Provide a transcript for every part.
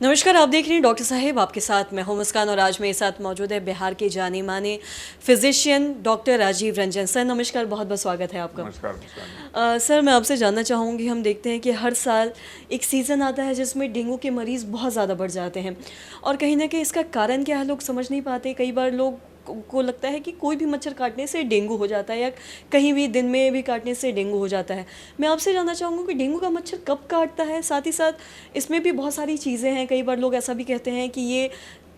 नमस्कार, आप देख रहे हैं डॉक्टर साहेब, आपके साथ मैं हूं मुस्कान और आज मेरे साथ मौजूद है बिहार के जाने माने physician doctor Rajiv Ranjan. Sir नमस्कार, बहुत बहुत स्वागत है आपका। नमस्कार मुस्कान। सर मैं आपसे जानना चाहूँगी, हम देखते हैं कि हर साल एक सीज़न आता है जिसमें डेंगू के मरीज़ बहुत ज़्यादा बढ़ जाते हैं और कहीं ना कहीं इसका कारण क्या है लोग समझ नहीं पाते। कई बार लोग को लगता है कि कोई भी मच्छर काटने से डेंगू हो जाता है या कहीं भी दिन में भी काटने से डेंगू हो जाता है। मैं आपसे जानना चाहूँगी कि डेंगू का मच्छर कब काटता है, साथ ही साथ इसमें भी बहुत सारी चीज़ें हैं। कई बार लोग ऐसा भी कहते हैं कि ये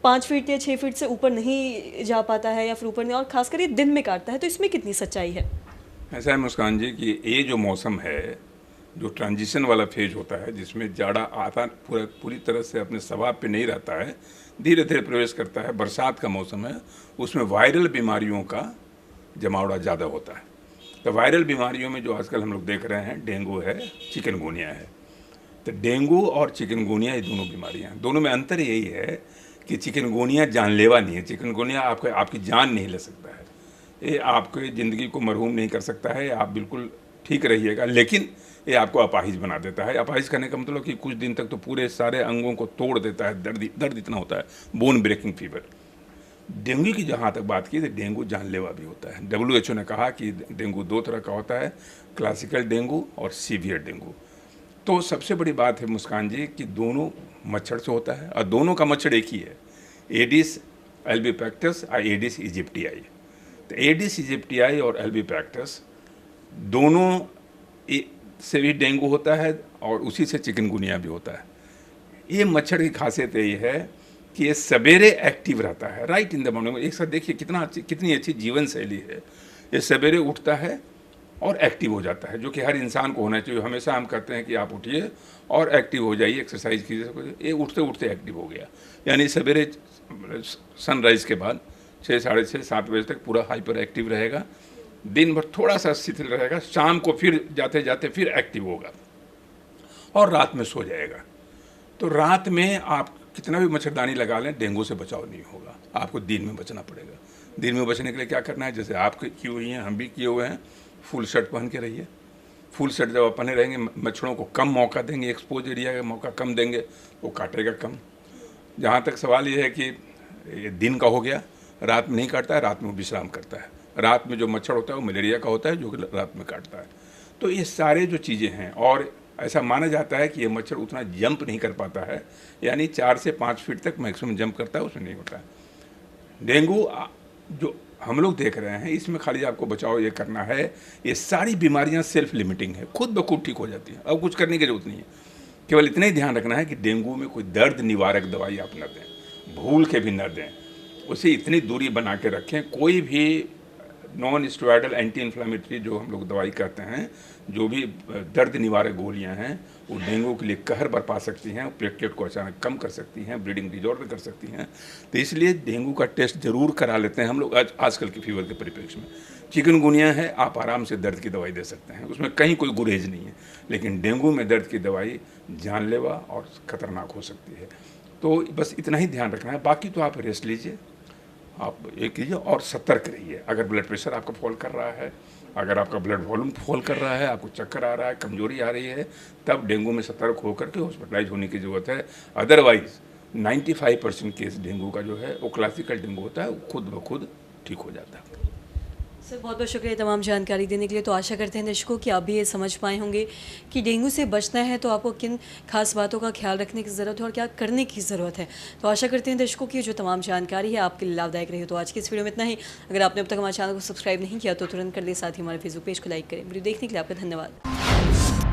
5 फीट या 6 फीट से ऊपर नहीं जा पाता है या फिर ऊपर नहीं, और खासकर ये दिन में काटता है, तो इसमें कितनी सच्चाई है? ऐसा है मुस्कान जी कि ये जो मौसम है, जो ट्रांजिशन वाला फेज होता है जिसमें जाड़ा आता पूरी तरह से अपने स्वभाव पे नहीं रहता है, धीरे धीरे प्रवेश करता है, बरसात का मौसम है, उसमें वायरल बीमारियों का जमावड़ा ज़्यादा होता है। तो वायरल बीमारियों में जो आजकल हम लोग देख रहे हैं, डेंगू है, चिकनगुनिया है। तो डेंगू और चिकनगुनिया ये दोनों बीमारियाँ हैं। दोनों में अंतर यही है कि चिकनगुनिया जानलेवा नहीं है। चिकनगुनिया आपकी जान नहीं ले सकता है, ये आपकी ज़िंदगी को मरहूम नहीं कर सकता है, आप बिल्कुल ठीक रहिएगा, लेकिन ये आपको अपाहिज बना देता है। अपाहिज करने का मतलब कि कुछ दिन तक तो पूरे सारे अंगों को तोड़ देता है, दर्द इतना होता है, बोन ब्रेकिंग फीवर। डेंगू की जहाँ तक बात की तो डेंगू जानलेवा भी होता है। WHO ने कहा कि डेंगू दो तरह का होता है, क्लासिकल डेंगू और सीवियर डेंगू। तो सबसे बड़ी बात है मुस्कान जी कि दोनों मच्छर से होता है और दोनों का मच्छर एक ही है, एडिस एल्बीपेक्टस और एडिस इजिप्टियाई। तो एडिस इजिप्टियाई और एल्बीपेक्टस दोनों से भी डेंगू होता है और उसी से चिकनगुनिया भी होता है। ये मच्छर की खासियत यही है कि ये सवेरे एक्टिव रहता है, राइट इन द मॉर्निंग। एक साथ देखिए कितनी अच्छी जीवन शैली है। ये सवेरे उठता है और एक्टिव हो जाता है, जो कि हर इंसान को होना चाहिए। हमेशा हम कहते हैं कि आप उठिए और एक्टिव हो जाइए, एक्सरसाइज कीजिए। ये उठते उठते एक्टिव हो गया, यानी सवेरे सनराइज़ के बाद 6, साढ़े 6, 7 बजे तक पूरा हाइपर एक्टिव रहेगा। दिन भर थोड़ा सा शिथिल रहेगा, शाम को फिर जाते जाते फिर एक्टिव होगा और रात में सो जाएगा। तो रात में आप कितना भी मच्छरदानी लगा लें, डेंगू से बचाव नहीं होगा। आपको दिन में बचना पड़ेगा। दिन में बचने के लिए क्या करना है, जैसे आप की हुई हैं, हम भी किए हुए हैं, फुल शर्ट पहन के रहिए। फुल शर्ट जब आप पहने रहेंगे, मच्छरों को कम मौका देंगे, एक्सपोज एरिया का मौका कम देंगे, वो काटेगा कम। जहाँ तक सवाल ये है कि ये दिन का हो गया, रात में नहीं काटता है, रात में विश्राम करता है। रात में जो मच्छर होता है वो मलेरिया का होता है, जो कि रात में काटता है। तो ये सारे जो चीज़ें हैं, और ऐसा माना जाता है कि ये मच्छर उतना जंप नहीं कर पाता है, यानी 4 से 5 फीट तक मैक्सिमम जंप करता है, उसमें नहीं होता है। डेंगू जो हम लोग देख रहे हैं, इसमें खाली आपको बचाव ये करना है, ये सारी बीमारियां सेल्फ लिमिटिंग है, खुद ब खुद ठीक हो जाती हैं। अब कुछ करने की जरूरत नहीं है, केवल इतना ही ध्यान रखना है कि डेंगू में कोई दर्द निवारक दवाई आप न दें, भूल के भी न दें। उसे इतनी दूरी बना के रखें। कोई भी नॉन स्टेरॉयडल एंटी इन्फ्लामेटरी जो हम लोग दवाई कहते हैं, जो भी दर्द निवारक गोलियां हैं, वो डेंगू के लिए कहर बरपा सकती हैं, प्लेटलेट को अचानक कम कर सकती हैं, ब्लीडिंग डिजॉर्डर कर सकती हैं। तो इसलिए डेंगू का टेस्ट जरूर करा लेते हैं हम लोग आजकल की फीवर के परिप्रेक्ष्य में। चिकनगुनिया है, आप आराम से दर्द की दवाई दे सकते हैं, उसमें कहीं कोई गुरेज नहीं है। लेकिन डेंगू में दर्द की दवाई जानलेवा और ख़तरनाक हो सकती है। तो बस इतना ही ध्यान रखना है, बाकी तो आप रेस्ट लीजिए, आप ये कीजिए और सतर्क रहिए। अगर ब्लड प्रेशर आपका फॉल कर रहा है, अगर आपका ब्लड वॉल्यूम फॉल कर रहा है, आपको चक्कर आ रहा है, कमजोरी आ रही है, तब डेंगू में सतर्क होकर के हॉस्पिटलाइज होने की ज़रूरत है। अदरवाइज 95% केस डेंगू का जो है वो क्लासिकल डेंगू होता है, वो खुद ब खुद ठीक हो जाता है। सर बहुत बहुत शुक्रिया तमाम जानकारी देने के लिए। तो आशा करते हैं दर्शकों कि आप भी ये समझ पाए होंगे कि डेंगू से बचना है तो आपको किन खास बातों का ख्याल रखने की ज़रूरत है और क्या करने की ज़रूरत है। तो आशा करते हैं दर्शकों की जो तमाम जानकारी है आपके लिए लाभदायक रही हो। तो आज की इस वीडियो में इतना ही। अगर आपने अब तक हमारे चैनल को सब्सक्राइब नहीं किया तो तुरंत कर ले, साथ ही हमारे फेसबुक पेज को लाइक करें। वीडियो देखने के लिए आपका धन्यवाद।